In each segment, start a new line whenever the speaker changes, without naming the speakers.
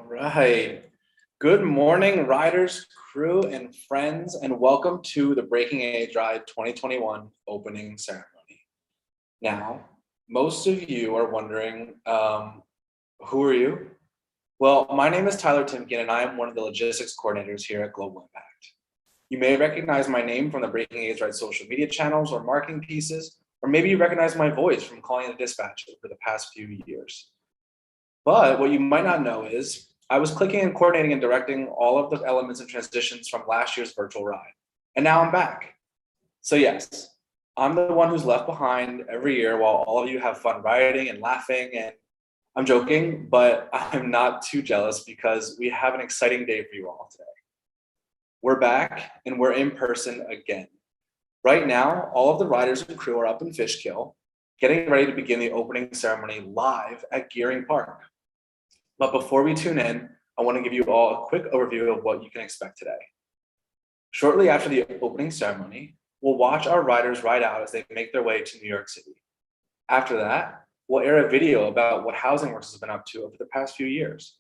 All right. Good morning, riders, crew, and friends, and welcome to the Breaking Age Ride 2021 opening ceremony. Now, most of you are wondering, who are you? Well, my name is Tyler Timken, and I am one of the logistics coordinators here at Global Impact. You may recognize my name from the Breaking Age Ride social media channels or marketing pieces, or maybe you recognize my voice from calling the dispatch for the past few years. But what you might not know is I was clicking and coordinating and directing all of the elements and transitions from last year's virtual ride. And now I'm back. So yes, I'm the one who's left behind every year while all of you have fun riding and laughing. And I'm joking, but I'm not too jealous because we have an exciting day for you all today. We're back and we're in person again. Right now, all of the riders and crew are up in Fishkill, getting ready to begin the opening ceremony live at Gearing Park. But before we tune in, I want to give you all a quick overview of what you can expect today. Shortly after the opening ceremony, we'll watch our riders ride out as they make their way to New York City. After that, we'll air a video about what Housing Works has been up to over the past few years.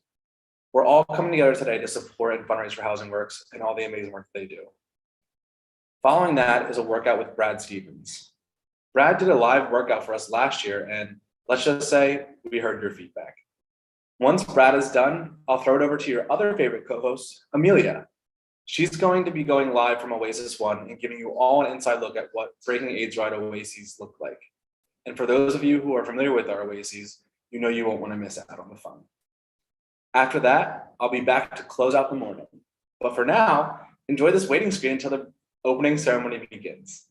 We're all coming together today to support and fundraise for Housing Works and all the amazing work they do. Following that is a workout with Brad Stevens. Brad did a live workout for us last year, and let's just say we heard your feedback. Once Brad is done, I'll throw it over to your other favorite co-host, Amelia. She's going to be going live from Oasis One and giving you all an inside look at what Breaking Age Ride Oases look like. And for those of you who are familiar with our Oases, you know you won't want to miss out on the fun. After that, I'll be back to close out the morning. But for now, enjoy this waiting screen until the opening ceremony begins.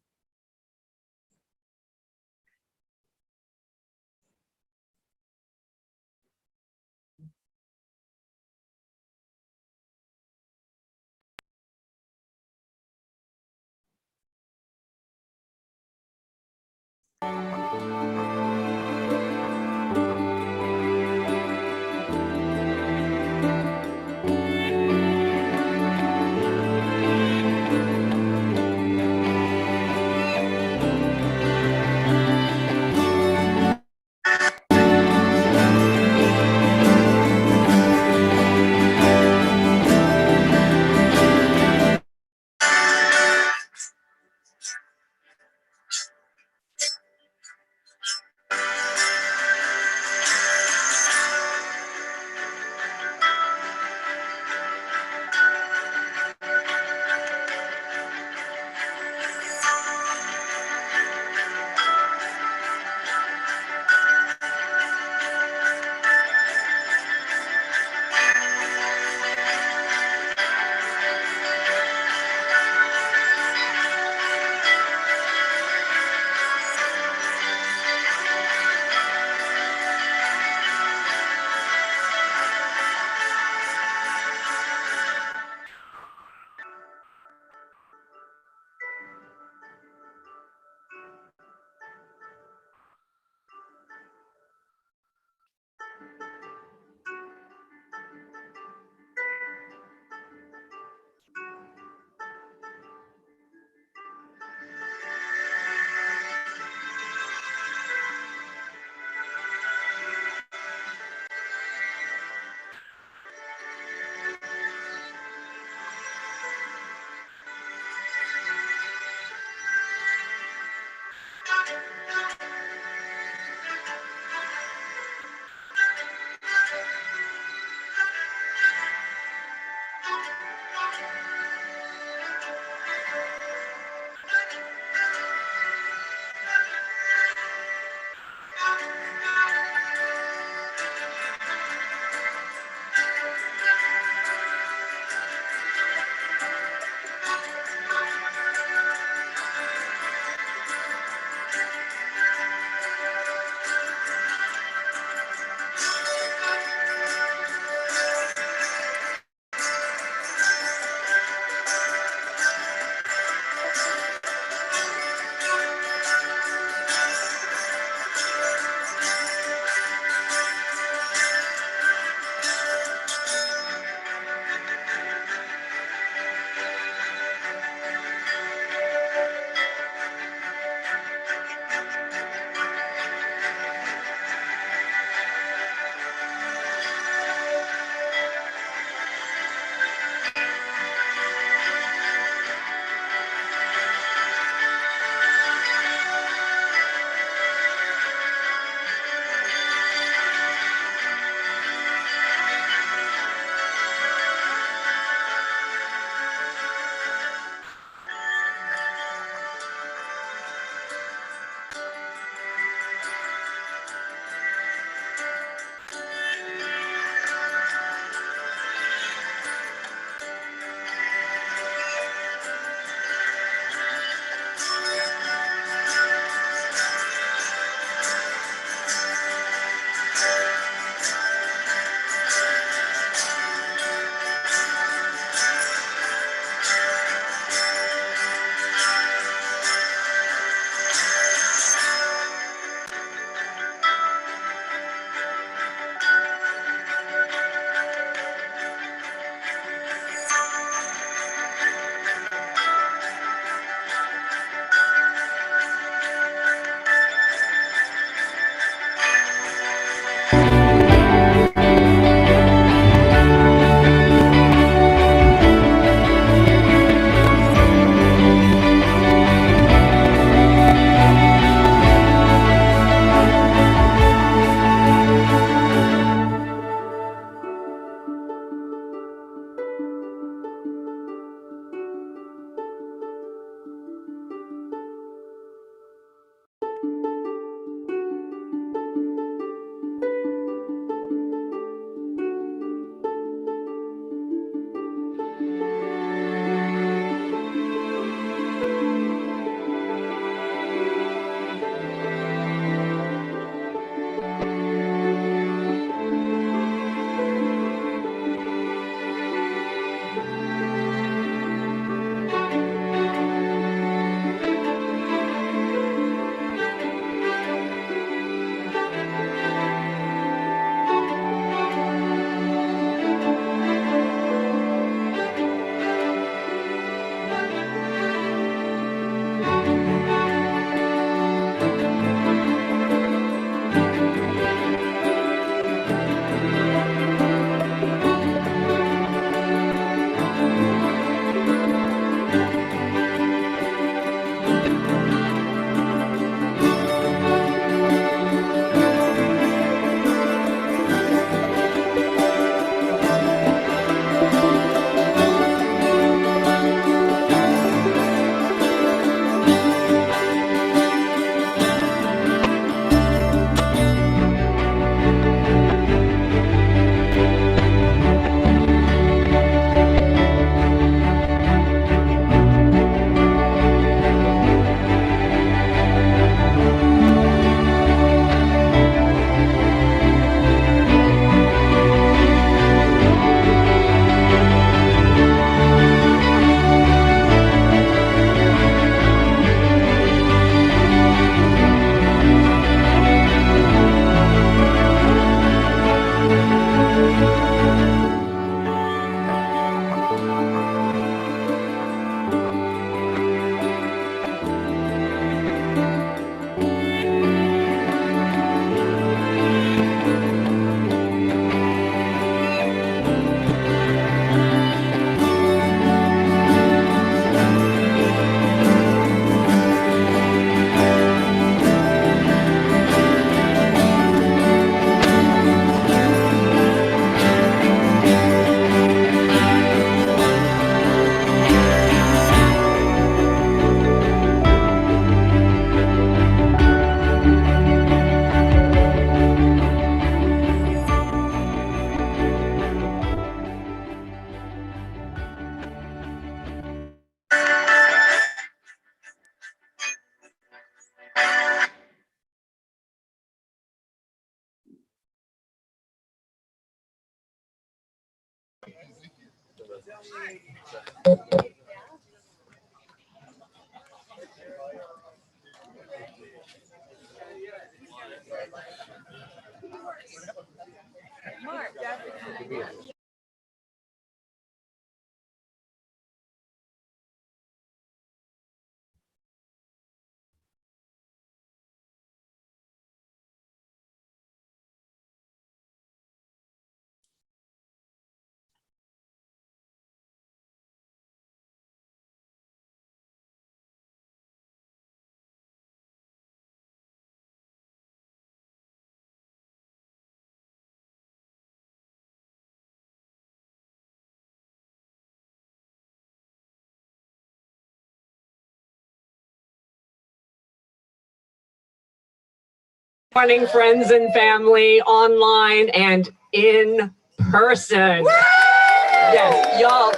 Morning, friends and family, online and in person. Yes, y'all,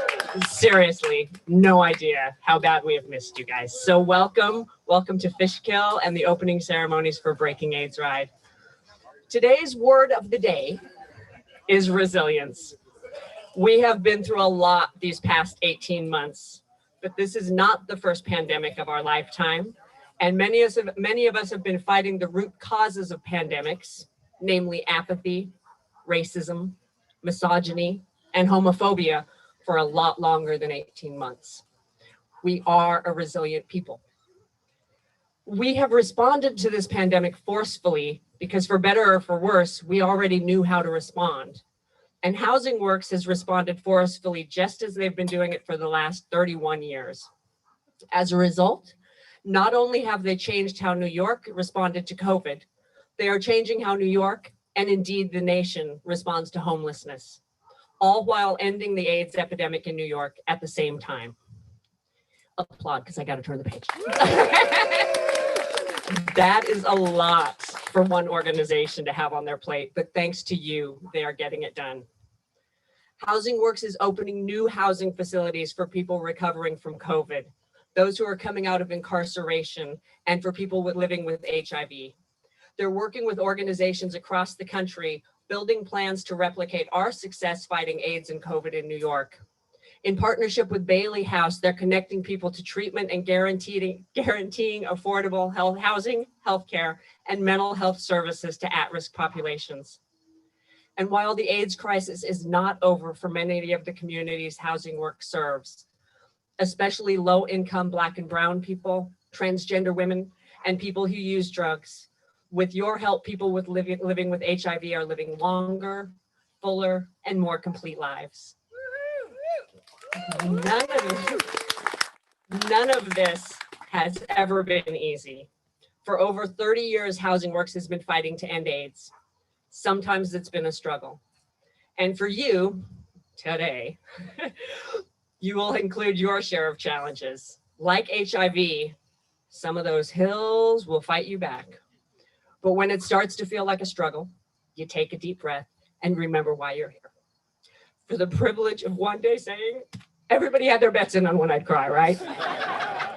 seriously, no idea how bad we have missed you guys. So welcome to Fishkill and the opening ceremonies for Breaking AIDS Ride. Today's word of the day is resilience. We have been through a lot these past 18 months, but this is not the first pandemic of our lifetime. And many of us have been fighting the root causes of pandemics, namely apathy, racism, misogyny, and homophobia for a lot longer than 18 months. We are a resilient people. We have responded to this pandemic forcefully because, for better or for worse, we already knew how to respond. And Housing Works has responded forcefully just as they've been doing it for the last 31 years. As a result, not only have they changed how New York responded to COVID, they are changing how New York, and indeed the nation, responds to homelessness, all while ending the AIDS epidemic in New York at the same time. Applaud, because I got to turn the page. That is a lot for one organization to have on their plate, but thanks to you, they are getting it done. Housing Works is opening new housing facilities for people recovering from COVID, those who are coming out of incarceration, and for people living with HIV. They're working with organizations across the country, building plans to replicate our success fighting AIDS and COVID in New York. In partnership with Bailey House, they're connecting people to treatment and guaranteeing affordable housing, healthcare, and mental health services to at-risk populations. And while the AIDS crisis is not over for many of the communities Housing Works serves, especially low-income Black and Brown people, transgender women, and people who use drugs. With your help, people living with HIV are living longer, fuller, and more complete lives. None of this has ever been easy. For over 30 years, Housing Works has been fighting to end AIDS. Sometimes it's been a struggle. And for you, today, you will include your share of challenges. Like HIV, some of those hills will fight you back. But when it starts to feel like a struggle, you take a deep breath and remember why you're here. For the privilege of one day saying, everybody had their bets in on when I'd cry, right?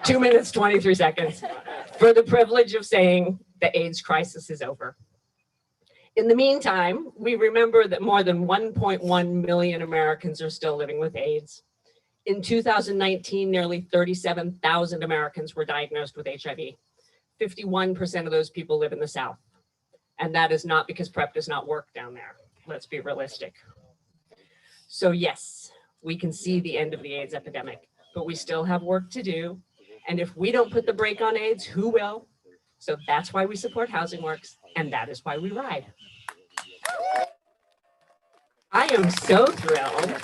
2 minutes, 23 seconds. For the privilege of saying the AIDS crisis is over. In the meantime, we remember that more than 1.1 million Americans are still living with AIDS. In 2019, nearly 37,000 Americans were diagnosed with HIV. 51% of those people live in the South. And that is not because PrEP does not work down there. Let's be realistic. So yes, we can see the end of the AIDS epidemic, but we still have work to do. And if we don't put the brake on AIDS, who will? So that's why we support Housing Works, and that is why we ride. I am so thrilled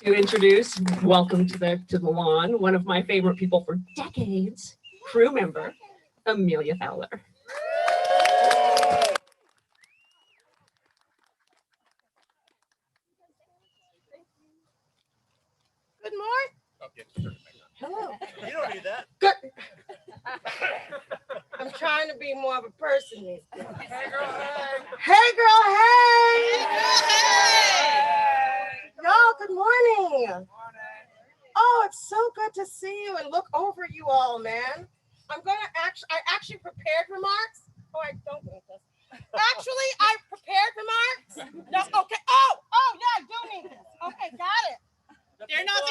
to introduce, welcome to the lawn, one of my favorite people for decades, crew member, Amelia Fowler.
Good morning. Hello.
You don't need that.
Good. I'm trying to be more of a person these days.
Hey, girl, hey.
Hey, girl, hey.
Hey, girl, hey.
Y'all, good morning. Oh, it's so good to see you and look over you all, man. I actually prepared remarks. Oh, I don't need this. Actually, I prepared remarks. No, okay. Oh, yeah, I do need this. Okay, got it. They're not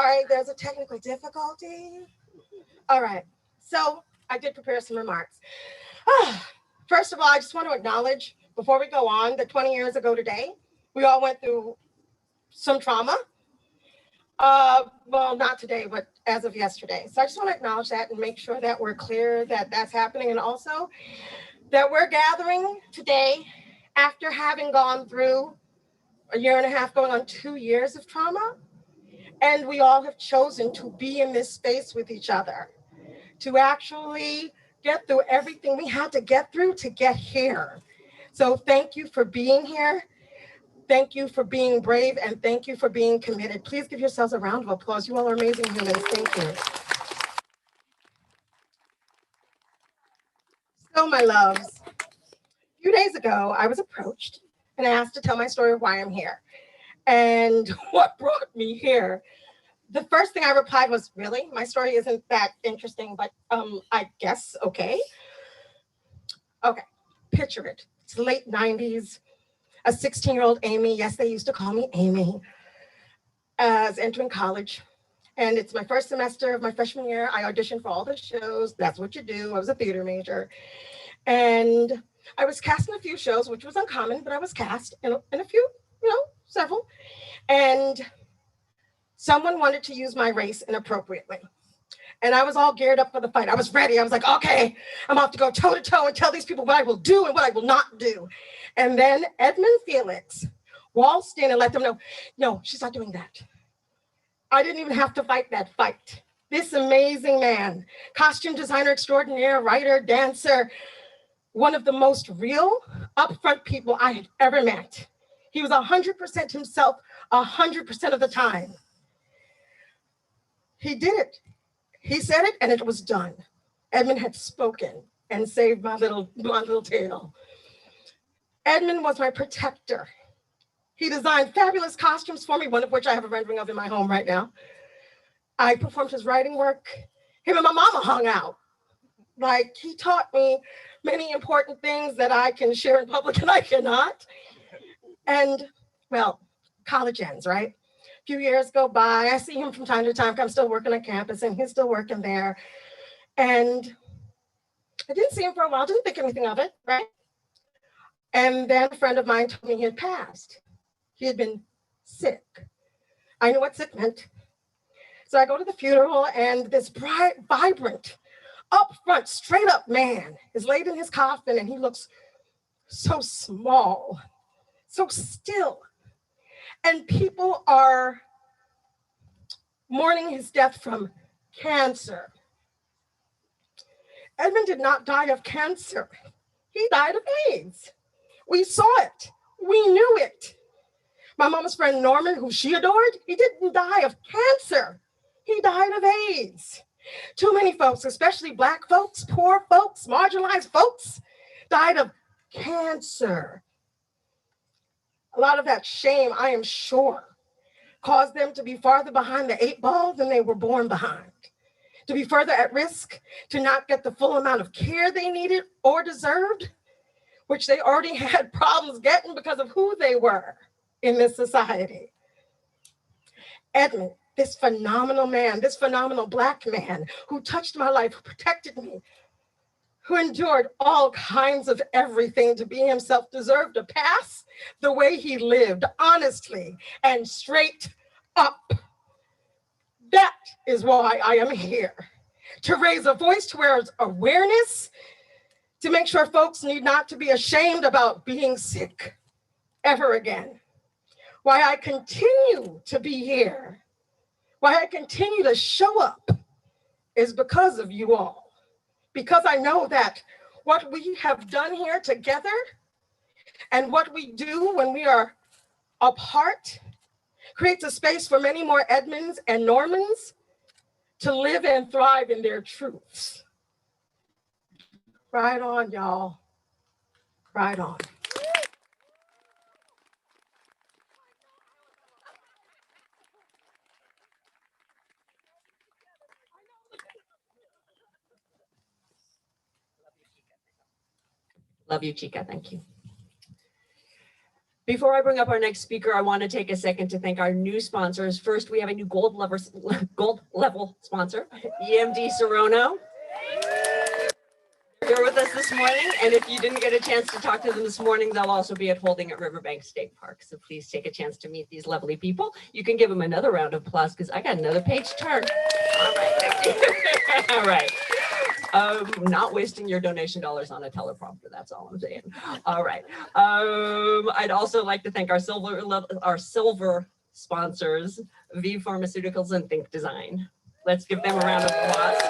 sorry, there's a technical difficulty. All right, so I did prepare some remarks. First of all, I just want to acknowledge, before we go on, that 20 years ago today, we all went through some trauma. Well, not today, but as of yesterday. So I just want to acknowledge that and make sure that we're clear that that's happening, and also that we're gathering today after having gone through a year and a half, going on 2 years of trauma. And we all have chosen to be in this space with each other, to actually get through everything we had to get through to get here. So thank you for being here. Thank you for being brave, and thank you for being committed. Please give yourselves a round of applause. You all are amazing humans. Thank you. So, my loves, a few days ago, I was approached and asked to tell my story of why I'm here and what brought me here. The first thing I replied was, really? My story isn't that interesting, but I guess, okay. Okay, picture it. It's the late 90s. A 16-year-old Amy, yes, they used to call me Amy, is entering college. And it's my first semester of my freshman year. I auditioned for all the shows. That's what you do. I was a theater major. And I was cast in a few shows, which was uncommon, but I was cast in a few, several. And someone wanted to use my race inappropriately. And I was all geared up for the fight. I was ready. I was like, okay, I'm off to go toe to toe and tell these people what I will do and what I will not do. And then Edmund Felix waltzed in and let them know, no, she's not doing that. I didn't even have to fight that fight. This amazing man, costume designer extraordinaire, writer, dancer, one of the most real, upfront people I had ever met. He was 100% himself, 100% of the time. He did it. He said it, and it was done. Edmund had spoken and saved my little tail. Edmund was my protector. He designed fabulous costumes for me, one of which I have a rendering of in my home right now. I performed his writing work. Him and my mama hung out. Like, he taught me many important things that I can share in public and I cannot. And, well, college ends, right? A few years go by. I see him from time to time. I'm still working on campus and he's still working there. And I didn't see him for a while, didn't think anything of it, right? And then a friend of mine told me he had passed. He had been sick. I knew what sick meant. So I go to the funeral, and this bright, vibrant, upfront, straight up man is laid in his coffin, and he looks so small, so still. And people are mourning his death from cancer. Edmund did not die of cancer. He died of AIDS. We saw it. We knew it. My mama's friend Norman, who she adored, he didn't die of cancer. He died of AIDS. Too many folks, especially Black folks, poor folks, marginalized folks, died of cancer. A lot of that shame, I am sure, caused them to be farther behind the 8 ball than they were born behind, to be further at risk, to not get the full amount of care they needed or deserved, which they already had problems getting because of who they were in this society. Edmund, this phenomenal man, this phenomenal Black man who touched my life, who protected me, who endured all kinds of everything to be himself, deserved to pass the way he lived, honestly and straight up. That is why I am here, to raise a voice towards awareness, to make sure folks need not to be ashamed about being sick ever again. Why I continue to be here, why I continue to show up is because of you all. Because I know that what we have done here together and what we do when we are apart creates a space for many more Edmunds and Normans to live and thrive in their truths. Right on, y'all. Right on. Love you, Chica. Thank you.
Before I bring up our next speaker, I want to take a second to thank our new sponsors. First, we have a new gold level sponsor, EMD Serono. They're here with us this morning, and if you didn't get a chance to talk to them this morning, they'll also be holding at Riverbank State Park. So please take a chance to meet these lovely people. You can give them another round of applause because I got another page to turn. All right, thank you. All right. Not wasting your donation dollars on a teleprompter. That's all I'm saying. All right. I'd also like to thank our silver sponsors, V Pharmaceuticals and Think Design. Let's give them a round of applause.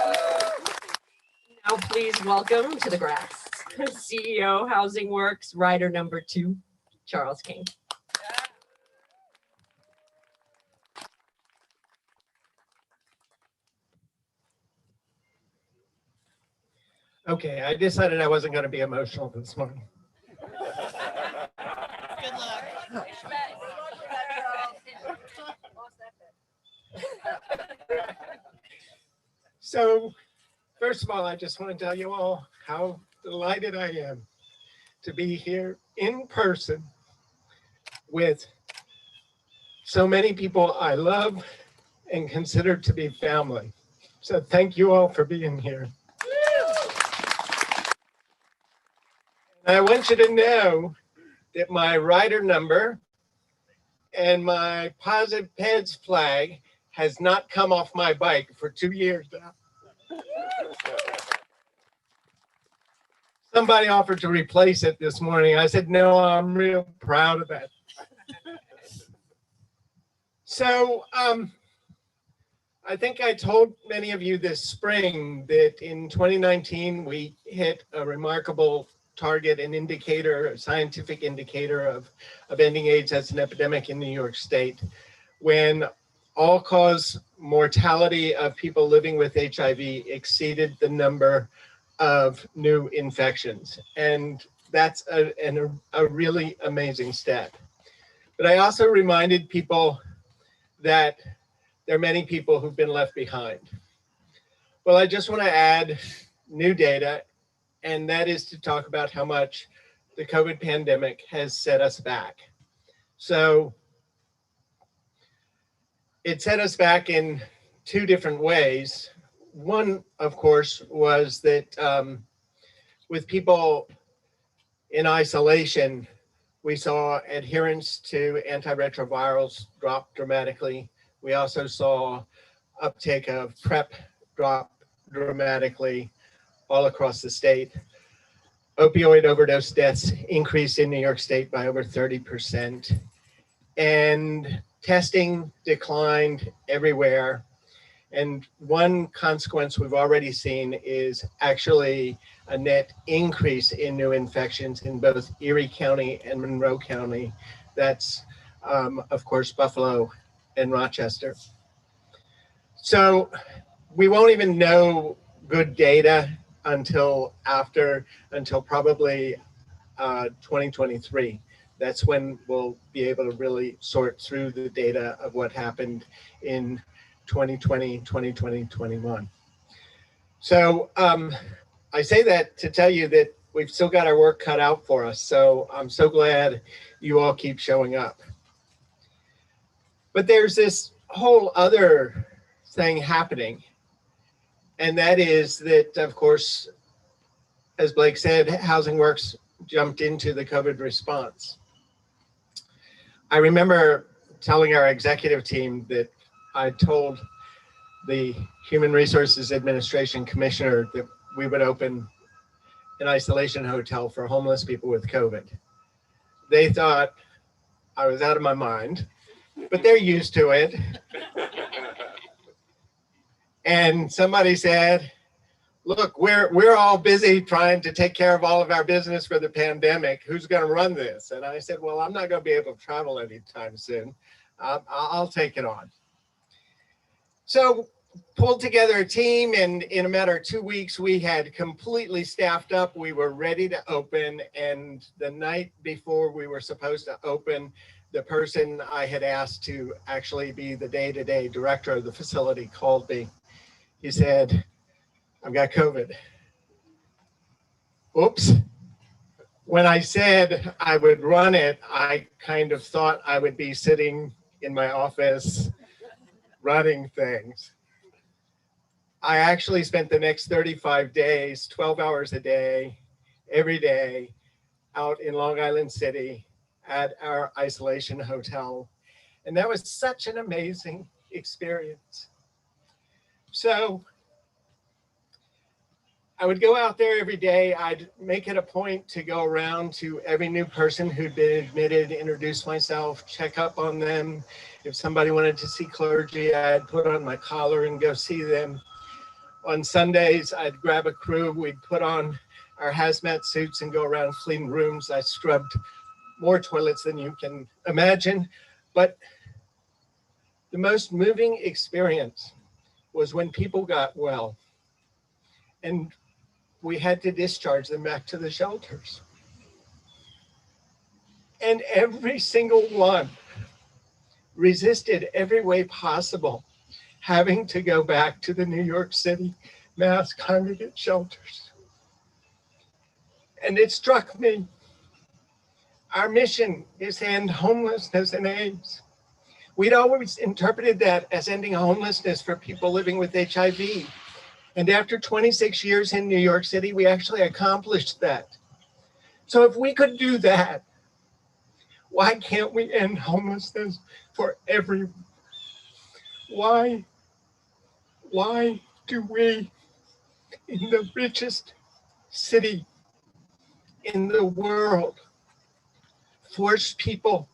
Now, please welcome to the grass, CEO Housing Works, rider number 2, Charles King.
Okay, I decided I wasn't going to be emotional this morning.
Good luck.
So, first of all, I just want to tell you all how delighted I am to be here in person with so many people I love and consider to be family. So thank you all for being here. I want you to know that my rider number and my positive PEDS flag has not come off my bike for 2 years now. Somebody offered to replace it this morning. I said, no, I'm real proud of that. So I think I told many of you this spring that in 2019, we hit a remarkable target, an indicator, a scientific indicator of ending AIDS as an epidemic in New York State, when all-cause mortality of people living with HIV exceeded the number of new infections. And that's a really amazing stat. But I also reminded people that there are many people who've been left behind. Well, I just want to add new data, and that is to talk about how much the COVID pandemic has set us back. So it set us back in 2 different ways. One, of course, was that with people in isolation, we saw adherence to antiretrovirals drop dramatically. We also saw uptake of PrEP drop dramatically all across the state. Opioid overdose deaths increased in New York State by over 30%. And testing declined everywhere. And one consequence we've already seen is actually a net increase in new infections in both Erie County and Monroe County. That's, of course, Buffalo and Rochester. So we won't even know good data until probably 2023. That's when we'll be able to really sort through the data of what happened in 2020, 2021. So I say that to tell you that we've still got our work cut out for us. So I'm so glad you all keep showing up. But there's this whole other thing happening. And that is that, of course, as Blake said, Housing Works jumped into the COVID response. I remember telling our executive team that I told the Human Resources Administration Commissioner that we would open an isolation hotel for homeless people with COVID. They thought I was out of my mind, but they're used to it. And somebody said, look, we're all busy trying to take care of all of our business for the pandemic. Who's going to run this? And I said, well, I'm not going to be able to travel anytime soon. I'll take it on. So pulled together a team, and in a matter of 2 weeks, we had completely staffed up. We were ready to open. And the night before we were supposed to open, the person I had asked to actually be the day-to-day director of the facility called me. He said, I've got COVID. Oops. when I said I would run it, I kind of thought I would be sitting in my office running things. I actually spent the next 35 days, 12 hours a day, every day, out in Long Island City at our isolation hotel. And that was such an amazing experience. So I would go out there every day. I'd make it a point to go around to every new person who'd been admitted, introduce myself, check up on them. If somebody wanted to see clergy, I'd put on my collar and go see them. On Sundays, I'd grab a crew. We'd put on our hazmat suits and go around clean rooms. I scrubbed more toilets than you can imagine. But the most moving experience was when people got well and we had to discharge them back to the shelters. And every single one resisted every way possible having to go back to the New York City mass congregate shelters. And it struck me, our mission is to end homelessness and AIDS. We'd always interpreted that as ending homelessness for people living with HIV. And after 26 years in New York City, we actually accomplished that. So if we could do that, why can't we end homelessness for everyone? Why do we, in the richest city in the world, force people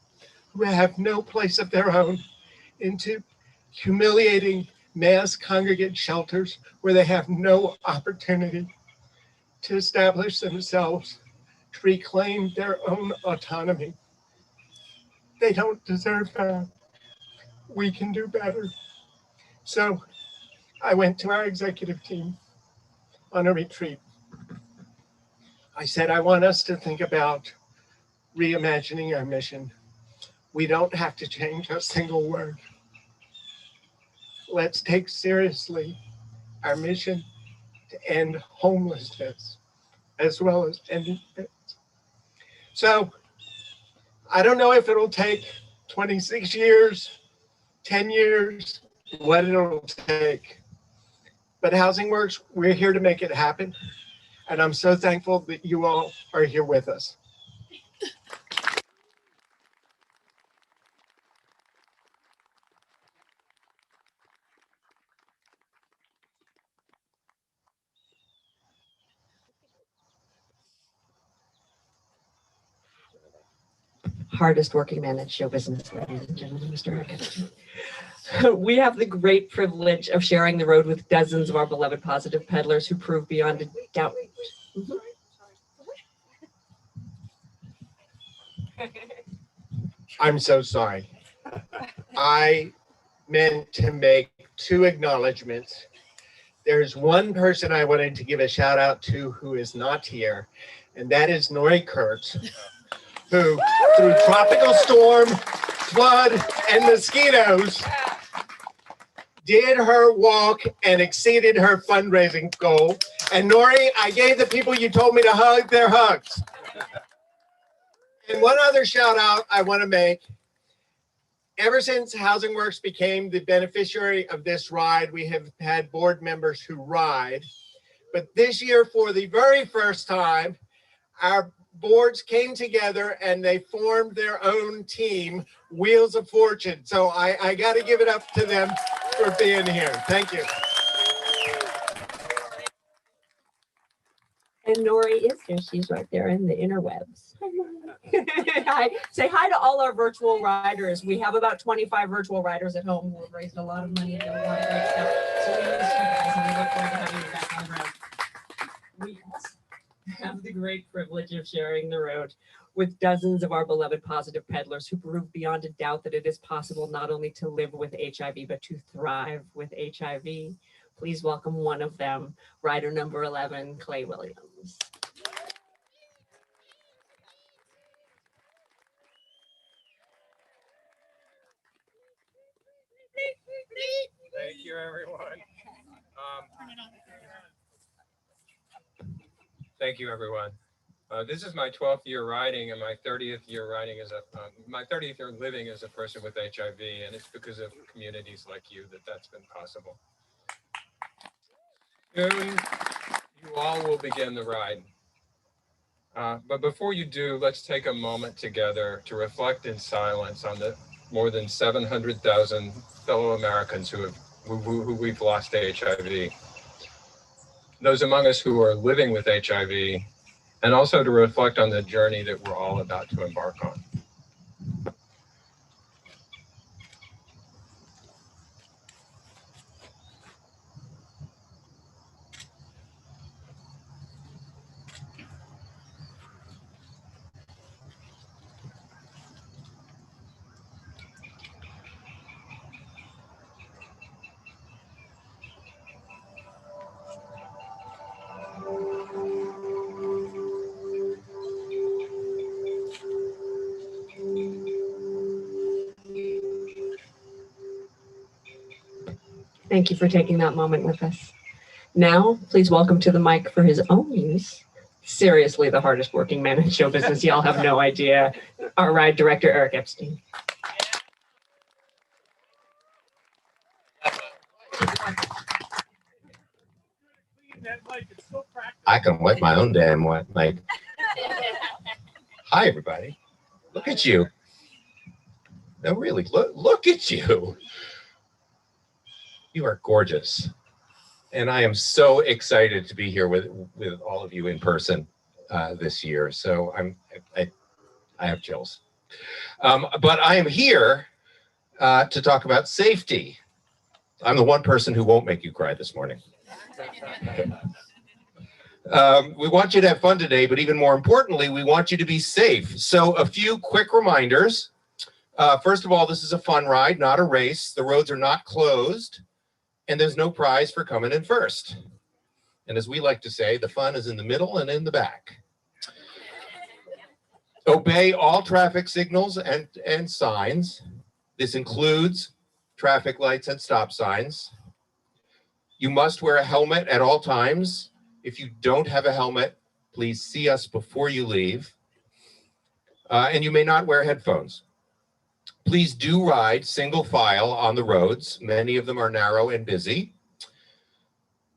who have no place of their own into humiliating mass congregate shelters where they have no opportunity to establish themselves, to reclaim their own autonomy? They don't deserve that. We can do better. So I went to our executive team on a retreat. I said, I want us to think about reimagining our mission. We don't have to change a single word. Let's take seriously our mission to end homelessness as well as ending it. So I don't know if it'll take 26 years, 10 years, what it'll take. But Housing Works, we're here to make it happen. And I'm so thankful that you all are here with us.
Hardest working man in show business, ladies and gentlemen, Mr. Harkin. We have the great privilege of sharing the road with dozens of our beloved positive peddlers who prove beyond a doubt.
I'm so sorry. I meant to make two acknowledgments. There's one person I wanted to give a shout out to who is not here, and that is Nori Kurtz, who through tropical storm, flood, and mosquitoes did her walk and exceeded her fundraising goal. And Nori, I gave the people you told me to hug their hugs. And one other shout out I want to make. Ever since Housing Works became the beneficiary of this ride, we have had board members who ride. But this year, for the very first time, our boards came together and they formed their own team, Wheels of Fortune. So I got to give it up to them for being here. Thank you.
And Nori is here. She's right there in the interwebs. Hi. Say hi to all our virtual riders. We have about 25 virtual riders at home who have raised a lot of money and done a lot of great stuff. So we miss you guys and we look forward to having you back on the road. We also have the great privilege of sharing the road with dozens of our beloved positive peddlers who prove beyond a doubt that it is possible not only to live with HIV, but to thrive with HIV. Please welcome one of them, rider number 11, Clay Williams.
Thank you, everyone. Thank you, everyone. This is my 12th year riding and my 30th year riding as my 30th year living as a person with HIV, and it's because of communities like you that's been possible. Soon, you all will begin the ride. But before you do, let's take a moment together to reflect in silence on the more than 700,000 fellow Americans who we've lost to HIV. Those among us who are living with HIV, and also to reflect on the journey that we're all about to embark on.
Thank you for taking that moment with us. Now, please welcome to the mic for his own use, seriously the hardest working man in show business, y'all have no idea, our ride director, Eric Epstein.
I can wipe my own damn mic. Hi, everybody. Look at you. No, really, look at you. You are gorgeous. And I am so excited to be here with all of you in person this year. So I have chills. But I am here to talk about safety. I'm the one person who won't make you cry this morning. We want you to have fun today, but even more importantly, we want you to be safe. So a few quick reminders. First of all, this is a fun ride, not a race. The roads are not closed, and there's no prize for coming in first. And as we like to say, the fun is in the middle and in the back. Obey all traffic signals and signs. This includes traffic lights and stop signs. You must wear a helmet at all times. If you don't have a helmet, please see us before you leave. And you may not wear headphones. Please do ride single file on the roads. Many of them are narrow and busy.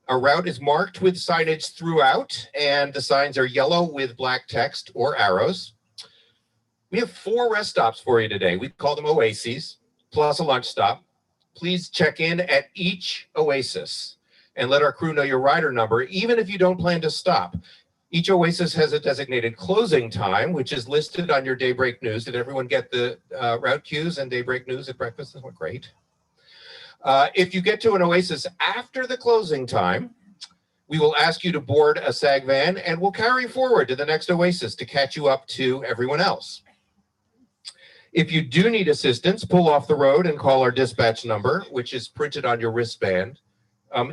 Our route is marked with signage throughout, and the signs are yellow with black text or arrows. We have 4 rest stops for you today. We call them oases, plus a lunch stop. Please check in at each oasis and let our crew know your rider number, even if you don't plan to stop. Each oasis has a designated closing time, which is listed on your daybreak news. Did everyone get the route cues and daybreak news at breakfast? That went great. If you get to an oasis after the closing time, we will ask you to board a SAG van and we'll carry you forward to the next oasis to catch you up to everyone else. If you do need assistance, pull off the road and call our dispatch number, which is printed on your wristband.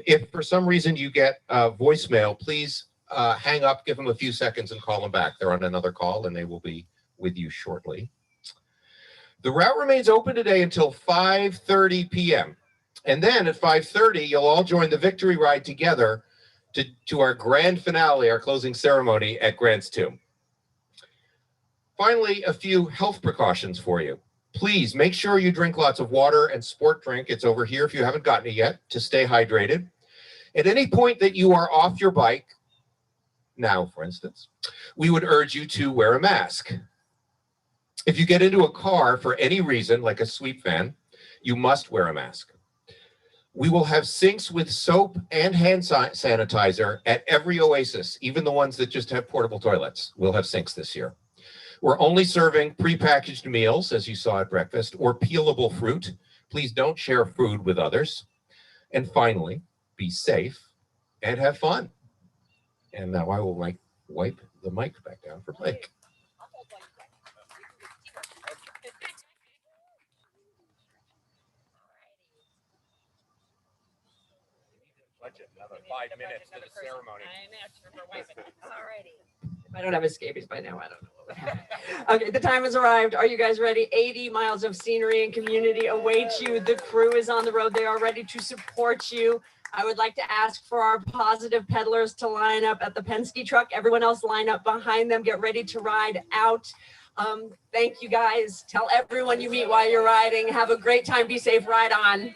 If for some reason you get voicemail, please hang up, give them a few seconds and call them back. They're on another call and they will be with you shortly. The route remains open today until 5:30 p.m. And then at 5:30, you'll all join the victory ride together to our grand finale, our closing ceremony at Grant's Tomb. Finally, a few health precautions for you. Please make sure you drink lots of water and sport drink. It's over here if you haven't gotten it yet, to stay hydrated. At any point that you are off your bike, now for instance, we would urge you to wear a mask. If you get into a car for any reason, like a sweep van, you must wear a mask. We will have sinks with soap and hand sanitizer at every oasis, even the ones that just have portable toilets. We'll have sinks this year. We're only serving prepackaged meals, as you saw at breakfast, or peelable fruit. Please don't share food with others. And finally, be safe and have fun. And now I will wipe the mic back down for Blake. Another 5 minutes to the ceremony.
If I don't have escapees by now, I don't know what would happen. Okay, the time has arrived. Are you guys ready? 80 miles of scenery and community awaits you. The crew is on the road. They are ready to support you. I would like to ask for our positive peddlers to line up at the Penske truck. Everyone else line up behind them. Get ready to ride out. Thank you guys. Tell everyone you meet while you're riding. Have a great time. Be safe. Ride on.